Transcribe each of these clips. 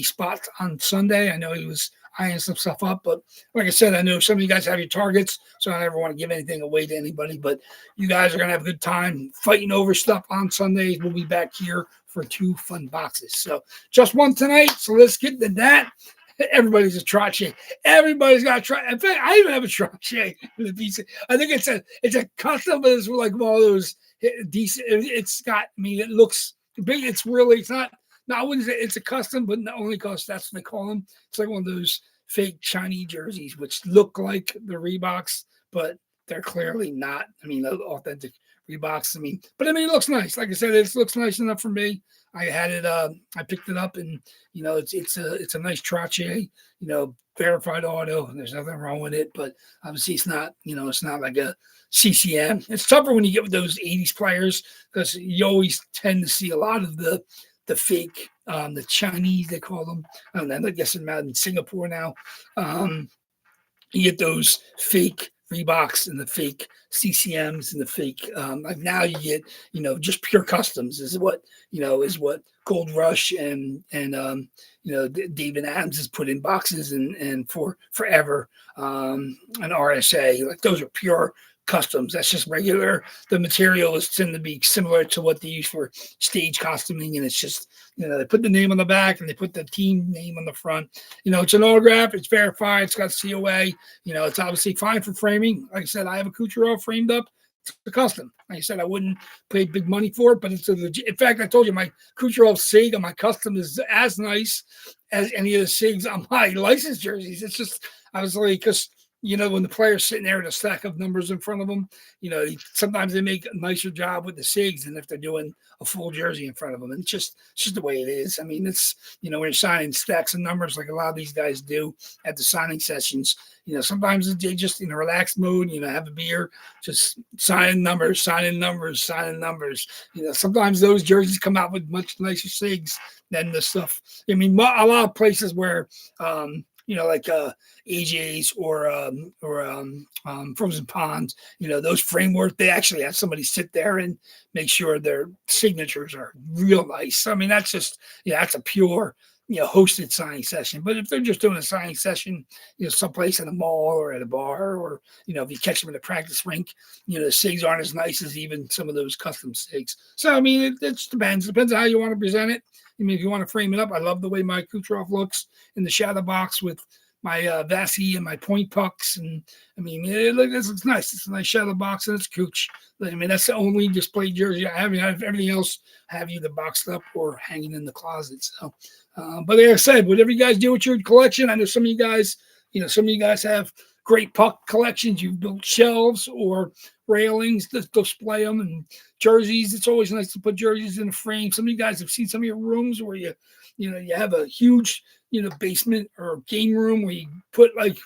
spots on Sunday. I know he was eyeing some stuff up, but like I said, I know some of you guys have your targets, so I never want to give anything away to anybody. But you guys are gonna have a good time fighting over stuff on Sundays. We'll be back here for 2 fun boxes. So just one tonight. So let's get to that. Everybody's a Trotche. Everybody's got a Trotche. In fact, I even have a Trotche in the PC. I think it's a custom, but it's like one of those decent. It's got. I mean, it looks big. It's not. No, I wouldn't say it's a custom, but not only because that's what they call them. It's like one of those fake shiny jerseys, which look like the Reeboks, but they're clearly not. I mean, authentic Reeboks. But it looks nice. Like I said, it looks nice enough for me. I had it. I picked it up, and it's a nice Trotche. Verified auto, and there's nothing wrong with it. But obviously, it's not. It's not like a CCM. It's tougher when you get with those '80s players because you always tend to see a lot of the fake, the Chinese, they call them. I don't know. I guess in Singapore now. You get those fake Reeboks and the fake CCMs and the fake. Like now you get, just pure customs is what Gold Rush and David Adams has put in boxes and for forever. And RSA, like those are pure customs. That's just regular. The material is tend to be similar to what they use for stage costuming, and it's just they put the name on the back and they put the team name on the front. It's an autograph. It's verified. It's got COA. It's obviously fine for framing. Like I said, I have a Kucherov framed up. It's a custom. Like I said, I wouldn't pay big money for it, but it's a legit. In fact, I told you my Kucherov SIG on my custom is as nice as any of the SIGs on my licensed jerseys. It's just obviously because when the player's sitting there with a stack of numbers in front of them, sometimes they make a nicer job with the SIGs than if they're doing a full jersey in front of them. And it's just the way it is. It's, when you're signing stacks of numbers like a lot of these guys do at the signing sessions, sometimes they just in a relaxed mode, have a beer, just signing numbers. Sometimes those jerseys come out with much nicer SIGs than the stuff. A lot of places where, like AJ's or Frozen Ponds, those framework, they actually have somebody sit there and make sure their signatures are real nice. That's just, that's a pure, hosted signing session. But if they're just doing a signing session, someplace in a mall or at a bar, or, if you catch them in a practice rink, the SIGs aren't as nice as even some of those custom SIGs. So, it just depends. Depends on how you want to present it. If you want to frame it up, I love the way my Kucherov looks in the shadow box with my Vasi and my point pucks. And it looks nice. It's a nice shadow box and it's Cooch. That's the only display jersey I have. Everything else I have either boxed up or hanging in the closet. So, but like I said, whatever you guys do with your collection, I know some of you guys, have great puck collections. You've built shelves or railings to display them, and jerseys. It's always nice to put jerseys in a frame. Some of you guys have seen some of your rooms where you have a huge, basement or game room where you put like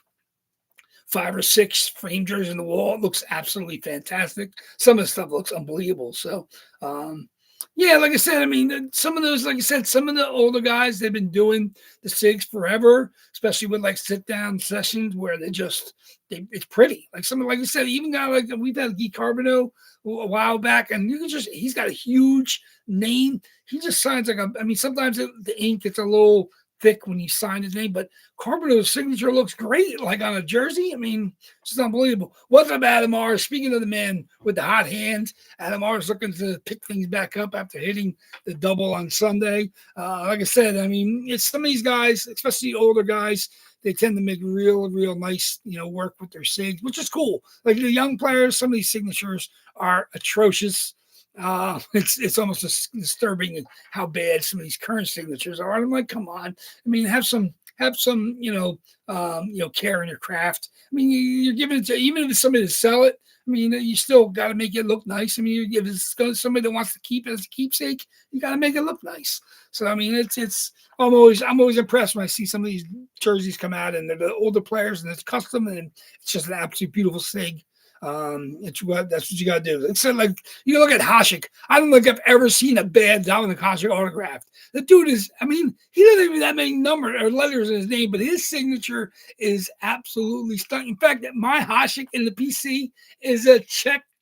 5 or 6 frame jerseys in the wall. It looks absolutely fantastic. Some of the stuff looks unbelievable. So, like I said, some of those, like I said, some of the older guys, they've been doing the SIGs forever, especially with like sit down sessions where it's pretty. Like I said, even got like we've had Guy Carbonneau a while back, and he's got a huge name. He just signs like sometimes the ink gets a little thick when you sign his name, but Carbonneau's signature looks great, like on a jersey. It's just unbelievable. What's up, Adam R? Speaking of the man with the hot hands, Adam R is looking to pick things back up after hitting the double on Sunday. Like I said, it's some of these guys, especially older guys, they tend to make real nice, work with their SIGs, which is cool. Like the young players, some of these signatures are atrocious. It's almost disturbing how bad some of these current signatures are. I'm like, come on. Have some care in your craft. You're giving it to, even if it's somebody to sell it, you still got to make it look nice. If it's somebody that wants to keep it as a keepsake, you got to make it look nice. So, I'm always impressed when I see some of these jerseys come out and they're the older players and it's custom and it's just an absolute beautiful SIG. That's what you gotta do. It's like you look at Hasek. I don't think I've ever seen a bad Dominic Hasek autographed. The dude is, he doesn't even have that many numbers or letters in his name, but his signature is absolutely stunning. In fact, my Hasek in the PC is a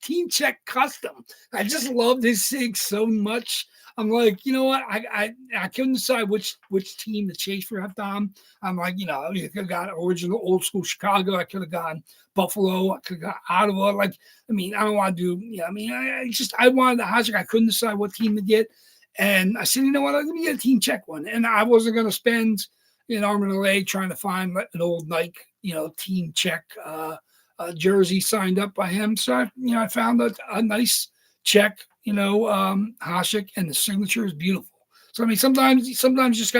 Team Czech custom. I just loved his SIG so much. I'm like, you know what? I couldn't decide which team to chase for halftime. I'm like, I could have got original old school Chicago. I could have gone Buffalo. I could have got Ottawa. Like, I don't want to do. I wanted the Hajek. I couldn't decide what team to get, and I said, you know what? Let me get a team check one, and I wasn't going to spend an arm and a leg trying to find an old Nike, team check jersey signed up by him. So I found a nice check, Hasek, and the signature is beautiful. So sometimes you just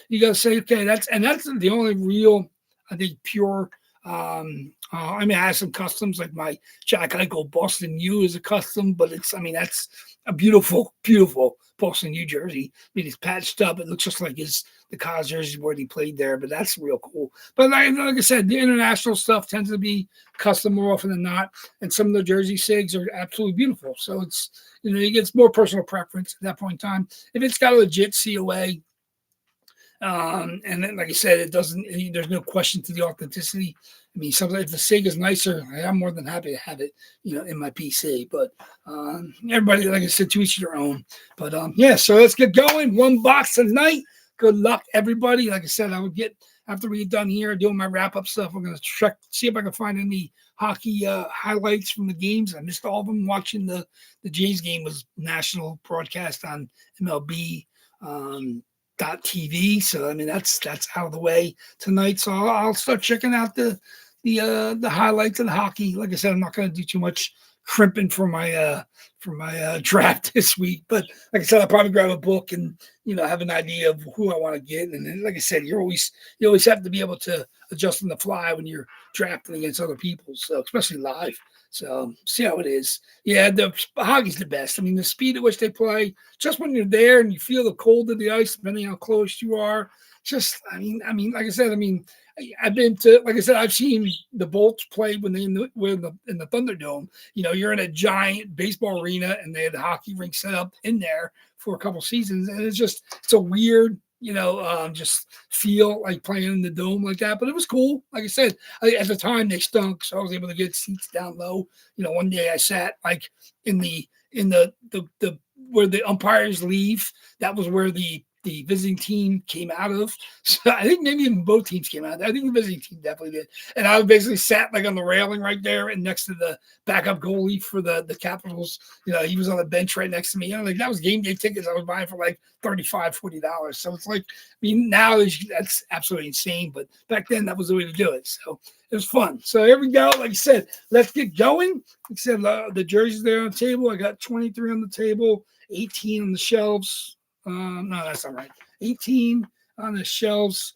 you gotta say, okay, that's the only real, I think, pure. I have some customs, like my Jack Eichel Boston U is a custom, but that's a beautiful, beautiful Boston U jersey. It's patched up. It looks just like the Cos jersey where he played there, but that's real cool. But like I said, the international stuff tends to be custom more often than not, and some of the jersey sigs are absolutely beautiful. So it's it's more personal preference at that point in time. If it's got a legit COA, and then, like I said, it doesn't. There's no question to the authenticity. Sometimes if the SIG is nicer, I'm more than happy to have it, in my PC. But everybody, like I said, to each their own. But yeah, so let's get going. One box tonight. Good luck, everybody. Like I said, I would get after we get done here doing my wrap up stuff. I'm gonna see if I can find any hockey highlights from the games. I missed all of them. Watching the Jays game was national broadcast on MLB. .TV, so that's out of the way tonight. So I'll start checking out the highlights of the hockey. Like I said, I'm not going to do too much crimping for my draft this week. But like I said, I'll probably grab a book and have an idea of who I want to get. And then, like I said, you always have to be able to adjust on the fly when you're drafting against other people. So especially live. So see how it is. Yeah, the hockey's the best. The speed at which they play, just when you're there and you feel the cold of the ice, depending how close you are. Just, like I said, I've been to, like I said, I've seen the Bolts play when they in the Thunderdome. You're in a giant baseball arena and they had the hockey rink set up in there for a couple seasons, and it's a weird, just feel like playing in the dome like that. But it was cool. Like I said, at the time they stunk, so I was able to get seats down low. One day I sat like in the where the umpires leave. That was where the visiting team came out of. So I think maybe even both teams came out. I think the visiting team definitely did. And I basically sat like on the railing right there and next to the backup goalie for the Capitals. He was on the bench right next to me. That was game day tickets I was buying for like $35, $40. So it's like, now that's absolutely insane. But back then that was the way to do it. So it was fun. So here we go. Like I said, let's get going. Like I said, the jerseys there on the table. I got 23 on the table, 18 on the shelves. No, that's not right. 18 on the shelves,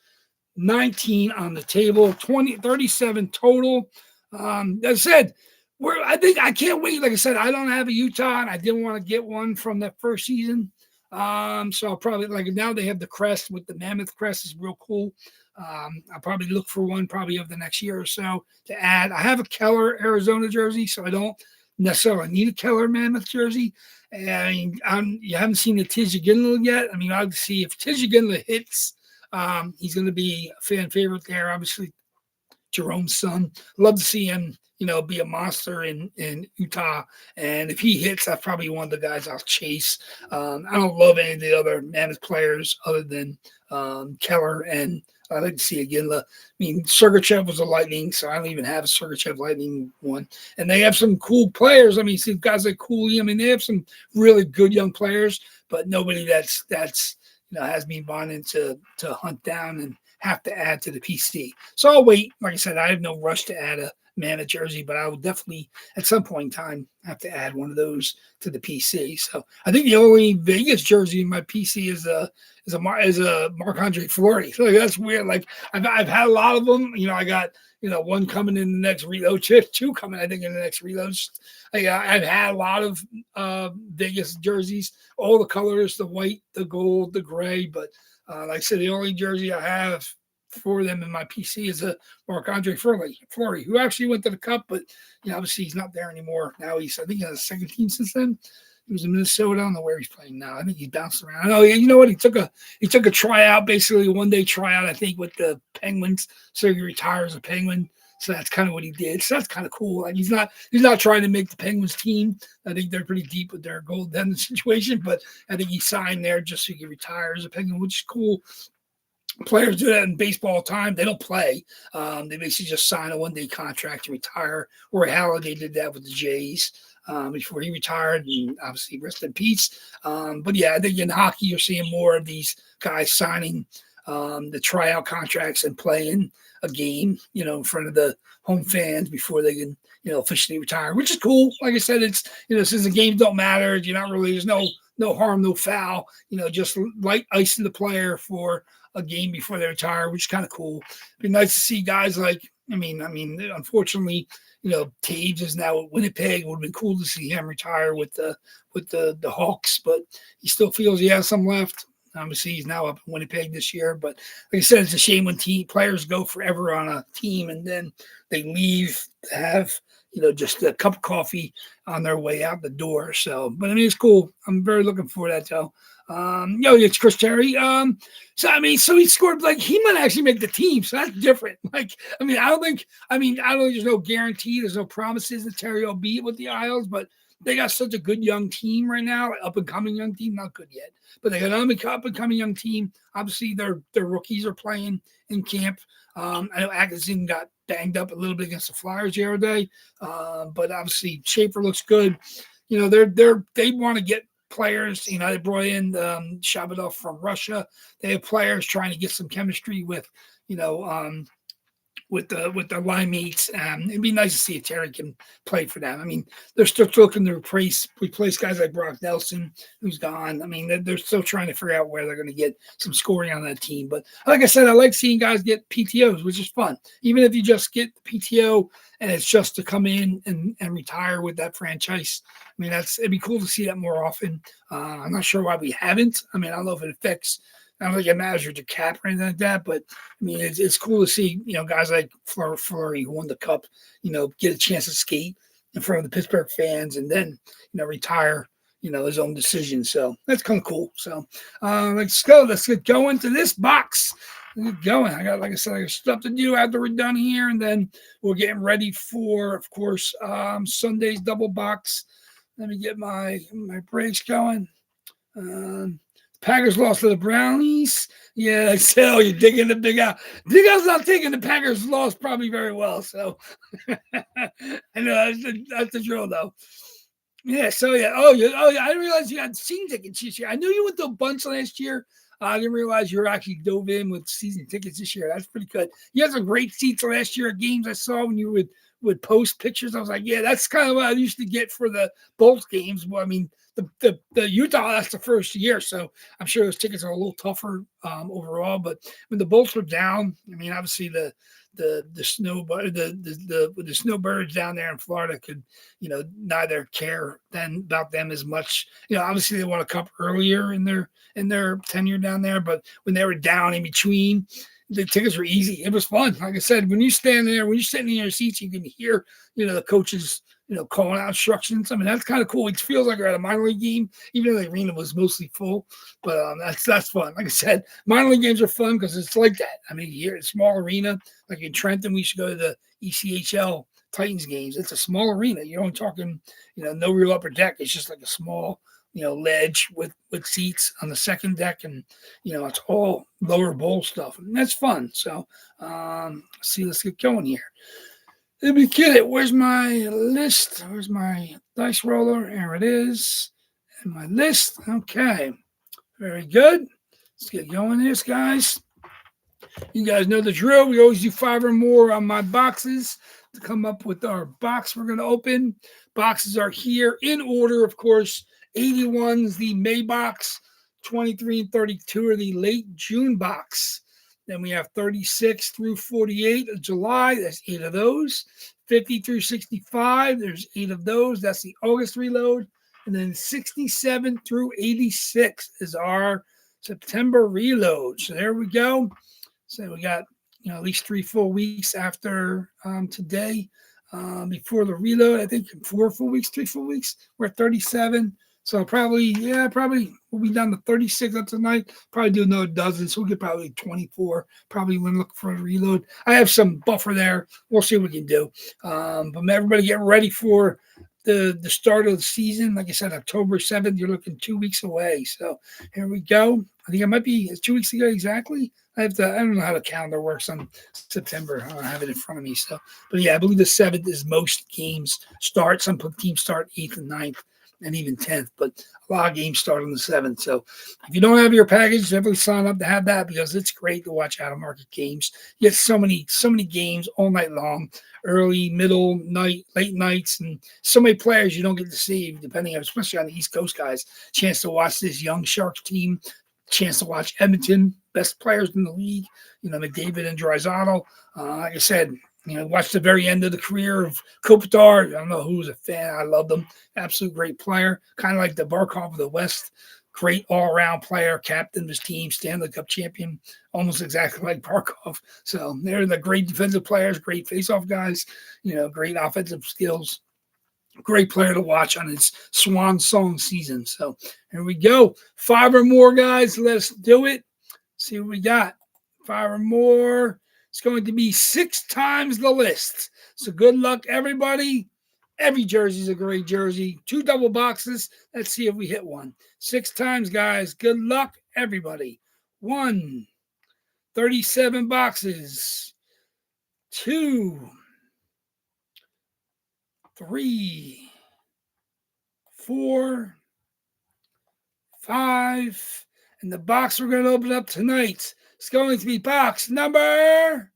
19 on the table, 37 total. As I said, I can't wait. Like I said, I don't have a Utah, and I didn't want to get one from that first season. So I'll probably now they have the crest with the mammoth crest is real cool. I'll probably look for one probably over the next year or so to add. I have a Keller Arizona jersey, so I don't necessarily need a Keller mammoth jersey. And you haven't seen the Tizzy Ginla yet. I'll see if Tizzy Ginla hits. He's going to be a fan favorite there. Obviously, Jerome's son. Love to see him, be a monster in Utah. And if he hits, that's probably one of the guys I'll chase. I don't love any of the other mammoth players other than Keller, and I'd like to see a Ginla. Sergachev was a Lightning, so I don't even have a Sergachev Lightning one. And they have some cool players. See guys like Cooley. They have some really good young players, but nobody that's has me wanting to hunt down and have to add to the PC. So I'll wait. Like I said, I have no rush to add a mammoth jersey, but I will definitely at some point in time have to add one of those to the PC. So I think the only Vegas jersey in my PC is a Marc-Andre Fleury. So that's weird. Like I've had a lot of them. I got one coming in the next reload, two coming I think in the next reload. I've had a lot of Vegas jerseys, all the colors, the white, the gold, the gray. But like I said, the only jersey I have for them in my PC is a Marc-Andre Fleury, who actually went to the Cup, but obviously he's not there anymore. Now I think he has a second team since then. He was in Minnesota. I don't know where he's playing now. I think he's bounced around. Oh, you know what? He took a tryout, basically a one-day tryout, I think, with the Penguins. So he retires a Penguin. So that's kind of what he did. So that's kind of cool. Like he's not trying to make the Penguins team. I think they're pretty deep with their goaltending situation, but I think he signed there just so he could retire as a Penguin, which is cool. Players do that in baseball all the time. They don't play. They basically just sign a one-day contract to retire. Roy Halladay did that with the Jays before he retired, and obviously rest in peace. But yeah, I think in hockey you're seeing more of these guys signing the tryout contracts and playing a game, in front of the home fans before they can, officially retire, which is cool. Like I said, it's, since the games don't matter, there's no harm, no foul, just light icing the player for a game before they retire, which is kind of cool. It'd be nice to see guys like, unfortunately, Taves is now at Winnipeg. It would have been cool to see him retire with the Hawks, but he still feels he has some left. Obviously, he's now up in Winnipeg this year. But like I said, it's a shame when players go forever on a team and then they leave to have, just a cup of coffee on their way out the door. So, but it's cool. I'm very looking for that, though. It's Chris Terry. So he scored, like, he might actually make the team. So that's different. Like, I don't think there's no guarantee, there's no promises that Terry will be with the Isles, but they got such a good young team right now, up and coming young team, not good yet, but they got an up and coming young team. Obviously, their rookies are playing in camp. I know Atkinson got banged up a little bit against the Flyers the other day, but obviously Schaefer looks good. They want to get players. They brought in Shabadov from Russia. They have players trying to get some chemistry with, with the line mates. It'd be nice to see if Terry can play for them. They're still looking to replace guys like Brock Nelson, who's gone. They're still trying to figure out where they're going to get some scoring on that team. But like I said, I like seeing guys get PTOs, which is fun. Even if you just get the PTO and it's just to come in and retire with that franchise. It'd be cool to see that more often. I'm not sure why we haven't. I don't know if it affects, I don't think it matters with your cap or anything like that, but it's cool to see, guys like Fleury who won the cup, get a chance to skate in front of the Pittsburgh fans and then, retire, his own decision. So that's kind of cool. So let's get going to this box. Let's get going. I got stuff to do after we're done here, and then we're getting ready for, of course, Sunday's double box. Let me get my breaks going. Packers lost to the Brownies. Yeah, I said, you're digging the Big Al. Big Al's not taking the Packers loss probably very well. So I know that's the drill, though. Yeah. So yeah. Oh yeah. I didn't realize you had season tickets this year. I knew you went to a bunch last year. I didn't realize you were actually dove in with season tickets this year. That's pretty good. You had some great seats last year at games I saw when you would post pictures. I was like, yeah, that's kind of what I used to get for the Bolts games. Well, the Utah, that's the first year, so I'm sure those tickets are a little tougher overall. But when the Bolts were down, obviously the snowbirds down there in Florida could, neither care about them as much. Obviously they won a cup earlier in their tenure down there, but when they were down in between, the tickets were easy. It was fun. Like I said, when you're sitting in your seats, you can hear, the coaches, calling out instructions. That's kind of cool. It feels like you're at a minor league game, even though the arena was mostly full. But that's fun. Like I said, minor league games are fun because it's like that. Here, a small arena, like in Trenton, we should go to the ECHL Titans games. It's a small arena. You're only talking, no real upper deck. It's just like a small, ledge with seats on the second deck, and it's all lower bowl stuff, and that's fun. So let's get going here. Let me get it. Where's my list? Where's my dice roller? Here it is. And my list. Okay. Very good. Let's get going here, guys. You guys know the drill. We always do 5 or more on my boxes to come up with our box we're going to open. Boxes are here in order, of course. 81 is the May box. 23 and 32 are the late June box. Then we have 36 through 48 of July. That's 8 of those. 50 through 65. There's 8 of those. That's the August reload. And then 67 through 86 is our September reload. So there we go. So we got at least 3 full weeks after today before the reload. I think 4 full weeks, 3 full weeks. We're at 37. So probably, yeah, probably we'll be down to 36 up tonight. Probably do another dozen. So we'll get probably 24. Probably when look for a reload. I have some buffer there. We'll see what we can do. But everybody get ready for the start of the season. Like I said, October 7th, you're looking 2 weeks away. So here we go. I think it might be 2 weeks ago exactly. I don't know how the calendar works on September. I don't have it in front of me. So, but yeah, I believe the 7th is most games start. Some teams start 8th and 9th and even 10th, but a lot of games start on the 7th. So if you don't have your package, definitely sign up to have that because it's great to watch out of market games. You get so many games all night long, early, middle, night, late nights, and so many players you don't get to see, depending on, especially on the East Coast guys, chance to watch this young Sharks team, chance to watch Edmonton, best players in the league, McDavid and Draisaitl. Like I said, watch the very end of the career of Kopitar. I don't know who was a fan. I loved him. Absolute great player. Kind of like the Barkov of the West. Great all-around player, captain of his team, Stanley Cup champion, almost exactly like Barkov. So they're the great defensive players, great face-off guys, great offensive skills. Great player to watch on his swan song season. So here we go. 5 or more, guys. Let's do it. See what we got. 5 or more. It's going to be 6 times the list. So good luck, everybody. Every jersey is a great jersey. 2 double boxes. Let's see if we hit one. 6 times, guys. Good luck, everybody. 1, 37 boxes. 2, 3, 4, 5. And the box we're going to open up tonight is going to be box number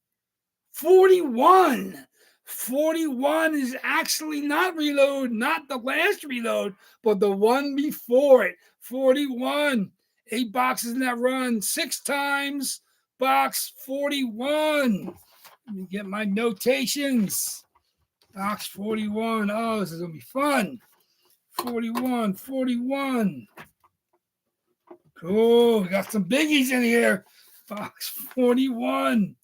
41. 41 is actually not reload, not the last reload, but the one before it. 41. 8 boxes in that run. 6 times. Box 41. Let me get my notations. Box 41. Oh, this is going to be fun. 41. Cool. We got some biggies in here. Box 41.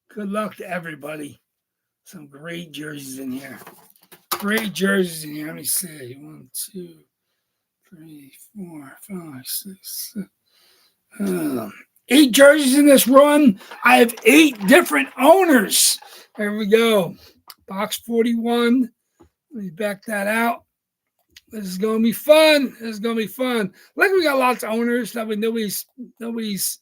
Good luck to everybody. Some great jerseys in here. Great jerseys in here. Let me see. 1, 2, 3, 4, 5, 6, 7. 8 jerseys in this run. I have 8 different owners. There we go. Box 41. Let me back that out. This is going to be fun. Like we got lots of owners that nobody's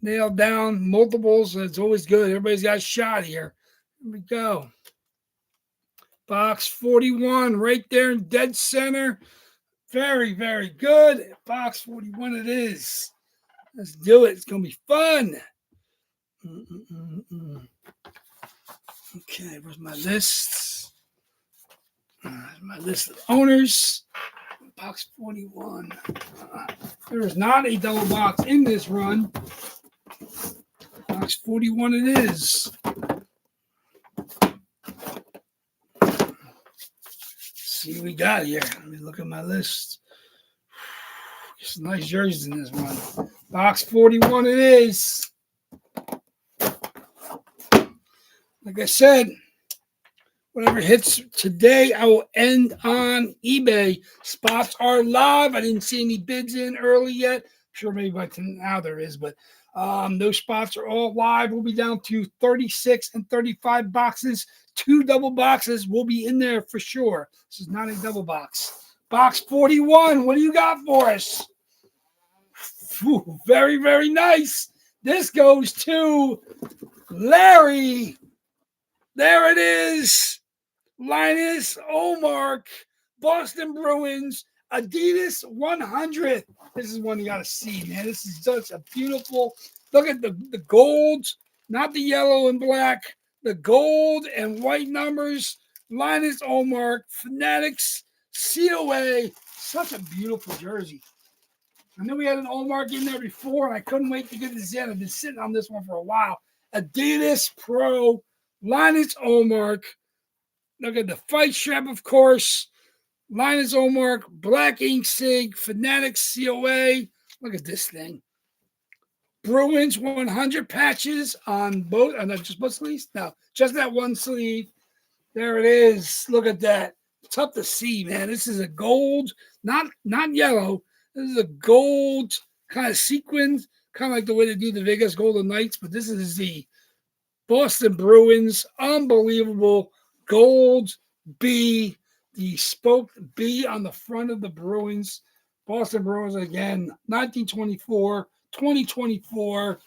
nailed down. Multiples. It's always good. Everybody's got a shot here. Here we go. Box 41 right there in dead center. Very, very good. Box 41 it is. Let's do it. It's going to be fun. Okay, where's my list? My list of owners. Box 41. There is not a double box in this run. Box 41 it is. See what we got here. Let me look at my list. Some nice jerseys in this one. Box 41 it is. Like I said, whatever hits today, I will end on eBay. Spots are live. I didn't see any bids in early yet. I'm sure maybe by now there is, but those spots are all live. We'll be down to 36 and 35 boxes. 2 double boxes will be in there for sure. This is not a double box. Box 41, what do you got for us? Ooh, very, very nice. This goes to Larry. There it is. Linus Ullmark, Boston Bruins, Adidas 100. This is one you got to see, man. This is such a beautiful, look at the gold, not the yellow and black, the gold and white numbers. Linus Ullmark, Fanatics, COA. Such a beautiful jersey. I knew we had an Ullmark in there before, and I couldn't wait to get this in. I've been sitting on this one for a while. Adidas Pro, Linus Ullmark. Look at the fight strap, of course. Linus Ullmark, Black Ink Sig, Fanatics COA. Look at this thing. Bruins 100 patches on both. Not just both sleeves? No, just that one sleeve. There it is. Look at that. tough to see, man. This is a gold, not yellow. This is a gold kind of sequin, kind of like the way they do the Vegas Golden Knights, but this is the Boston Bruins, unbelievable gold B, the spoke B on the front of the Bruins. Boston Bruins again, 1924, 2024.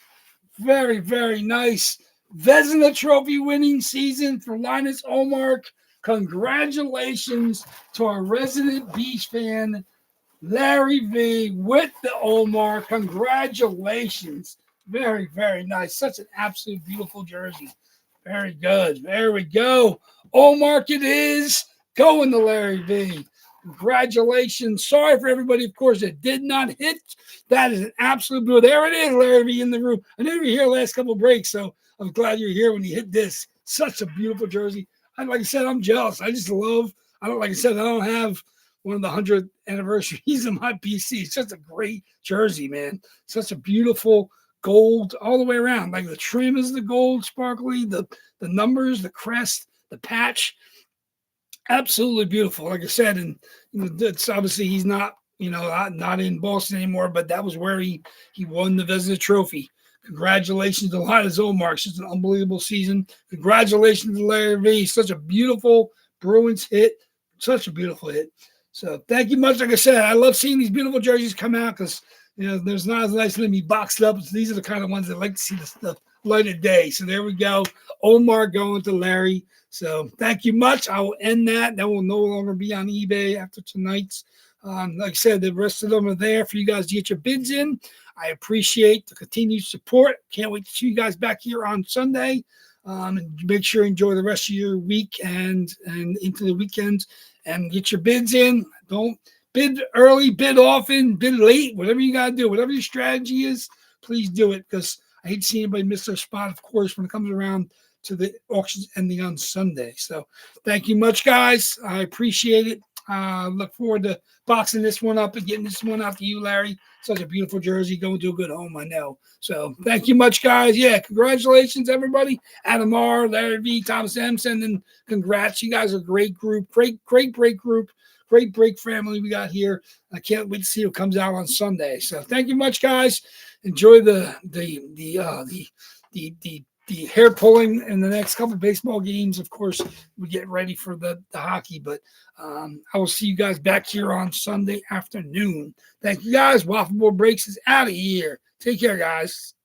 Very, very nice. Vezina Trophy winning season for Linus Ullmark. Congratulations to our resident Beach fan, Larry V, with the Ullmark. Congratulations. Very, very nice. Such an absolute beautiful jersey. Very good. There we go. Ullmark it is. Going to Larry V. Congratulations. Sorry for everybody, of course, that did not hit. That is an absolute blue. There it is, Larry V in the room. I knew you were here last couple of breaks, so I'm glad you're here when you hit this. Such a beautiful jersey. Like I said, I'm jealous. I just love, like I said, I don't have one of the 100th anniversaries of my PC. It's just a great jersey, man. Such a beautiful gold all the way around. Like the trim is the gold sparkly, the numbers, the crest, the patch. Absolutely beautiful. Like I said, and it's obviously he's not, not in Boston anymore, but that was where he won the Vezina Trophy. Congratulations to Linus Ullmark. It's an unbelievable season. Congratulations to Larry V. Such a beautiful Bruins hit. Such a beautiful hit. So thank you much. Like I said, I love seeing these beautiful jerseys come out because, there's not as nice to be boxed up. So these are the kind of ones that like to see the stuff light of day. So there we go. Ullmark going to Larry. So thank you much. I will end that. That will no longer be on eBay after tonight's. Like I said, the rest of them are there for you guys to get your bids in. I appreciate the continued support. Can't wait to see you guys back here on Sunday. And make sure you enjoy the rest of your week and into the weekend and get your bids in. Don't bid early, bid often, bid late, whatever you got to do. Whatever your strategy is, please do it because I hate to see anybody miss their spot, of course, when it comes around to the auctions ending on Sunday. So thank you much, guys. I appreciate it. Look forward to boxing this one up and getting this one out to you, Larry. Such a beautiful jersey. Going to a good home, I know. So thank you much, guys. Yeah, congratulations, everybody. Adam R., Larry V., Thomas M. sending congrats. You guys are a great group. Great group. Great break family we got here. I can't wait to see what comes out on Sunday. So thank you much, guys. Enjoy the hair pulling in the next couple of baseball games. Of course, we get ready for the hockey, but I will see you guys back here on Sunday afternoon. Thank you, guys. Waffleboard Breaks is out of here. Take care, guys.